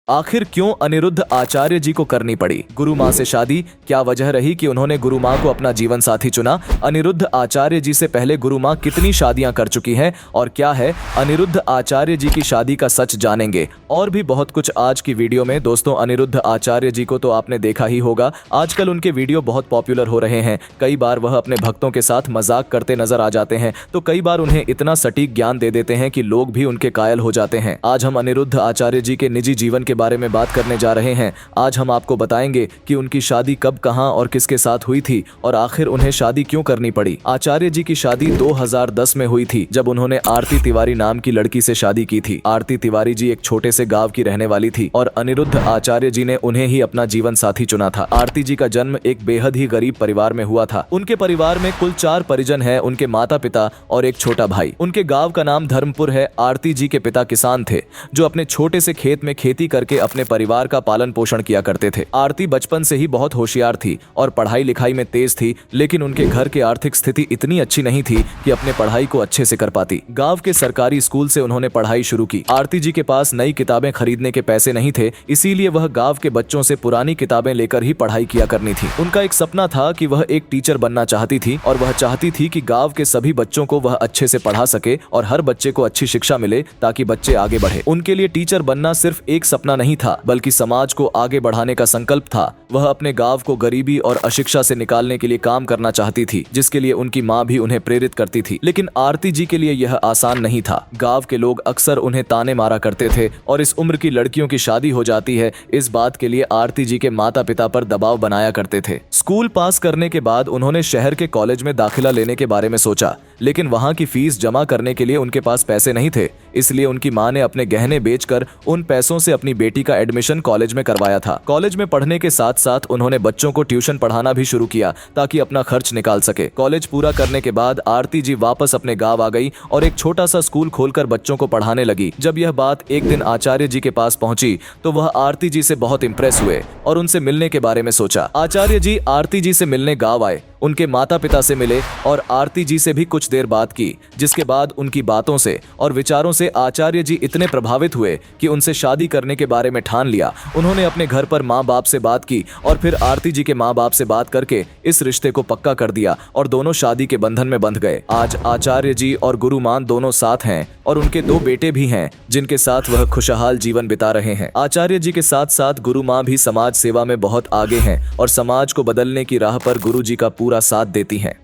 आखिर क्यों अनिरुद्ध आचार्य जी को करनी पड़ी गुरु माँ से शादी? क्या वजह रही कि उन्होंने गुरु माँ को अपना जीवन साथी चुना? अनिरुद्ध आचार्य जी से पहले गुरु माँ कितनी शादियां कर चुकी हैं और क्या है अनिरुद्ध आचार्य जी की शादी का सच जानेंगे और भी बहुत कुछ आज की वीडियो में। दोस्तों, अनिरुद्ध आचार्य जी को तो आपने देखा ही होगा, आजकल उनके वीडियो बहुत पॉपुलर हो रहे हैं। कई बार वह अपने भक्तों के साथ मजाक करते नजर आ जाते हैं, तो कई बार उन्हें इतना सटीक ज्ञान दे देते हैं कि लोग भी उनके कायल हो जाते हैं। आज हम अनिरुद्ध आचार्य जी के निजी जीवन के बारे में बात करने जा रहे हैं। आज हम आपको बताएंगे कि उनकी शादी कब, कहां और किसके साथ हुई थी और आखिर उन्हें शादी क्यों करनी पड़ी। आचार्य जी की शादी 2010 में हुई थी, जब उन्होंने आरती तिवारी नाम की लड़की से शादी की थी। आरती तिवारी जी एक छोटे से गांव की रहने वाली थी और अनिरुद्ध आचार्य जी ने उन्हें ही अपना जीवन साथी चुना था। आरती जी का जन्म एक बेहद ही गरीब परिवार में हुआ था। उनके परिवार में कुल 4 परिजन हैं, उनके माता पिता और एक छोटा भाई। उनके गांव का नाम धर्मपुर है। आरती जी के पिता किसान थे, जो अपने छोटे से खेत में खेती करके अपने परिवार का पालन पोषण किया करते थे। आरती बचपन से ही बहुत होशियार थी और पढ़ाई लिखाई में तेज थी, लेकिन उनके घर की आर्थिक स्थिति इतनी अच्छी नहीं थी कि अपने पढ़ाई को अच्छे से कर पाती। गांव के सरकारी स्कूल से उन्होंने पढ़ाई शुरू की। आरती जी के पास नई किताबें खरीदने के पैसे नहीं थे, इसीलिए वह गांव के बच्चों से पुरानी किताबें लेकर ही पढ़ाई किया करनी थी। उनका एक सपना था कि वह एक टीचर बनना चाहती थी और वह चाहती थी कि गांव के सभी बच्चों को वह अच्छे से पढ़ा सके और हर बच्चे को अच्छी शिक्षा मिले ताकि बच्चे आगे बढ़े। उनके लिए टीचर बनना सिर्फ एक सपना नहीं था, बल्कि समाज को आगे बढ़ाने का संकल्प था। वह अपने गांव को गरीबी और अशिक्षा से निकालने के लिए काम करना चाहती थी, जिसके लिए उनकी माँ भी उन्हें प्रेरित करती थी। लेकिन आरती जी के लिए यह आसान नहीं था। गांव के लोग अक्सर उन्हें ताने मारा करते थे और इस उम्र की लड़कियों की शादी हो जाती है, इस बात के लिए आरती जी के माता पिता पर दबाव बनाया करते थे। स्कूल पास करने के बाद उन्होंने शहर के कॉलेज में दाखिला लेने के बारे में सोचा, लेकिन वहां की फीस जमा करने के लिए उनके पास पैसे नहीं थे। इसलिए उनकी मां ने अपने गहने बेचकर उन पैसों से अपनी बेटी का एडमिशन कॉलेज में करवाया था। कॉलेज में पढ़ने के साथ साथ उन्होंने बच्चों को ट्यूशन पढ़ाना भी शुरू किया ताकि अपना खर्च निकाल सके। कॉलेज पूरा करने के बाद आरती जी वापस अपने गांव आ गई और एक छोटा सा स्कूल खोलकर बच्चों को पढ़ाने लगी। जब यह बात एक दिन आचार्य जी के पास पहुंची तो वह आरती जी से बहुत इंप्रेस हुए और उनसे मिलने के बारे में सोचा। आचार्य जी आरती जी से मिलने गाँव आए, उनके माता पिता से मिले और आरती जी से भी कुछ देर बात की, जिसके बाद उनकी बातों से और विचारों से आचार्य जी इतने प्रभावित हुए कि उनसे शादी करने के बारे में ठान लिया। उन्होंने अपने घर पर माँ बाप से बात की और फिर आरती जी के माँ बाप से बात करके इस रिश्ते को पक्का कर दिया और दोनों शादी के बंधन में बंध गए। आज आचार्य जी और गुरु माँ दोनों साथ हैं और उनके 2 बेटे भी हैं, जिनके साथ वह खुशहाल जीवन बिता रहे हैं। आचार्य जी के साथ साथ गुरु माँ भी समाज सेवा में बहुत आगे हैं और समाज को बदलने की राह पर गुरु जी का पूरा साथ देती हैं।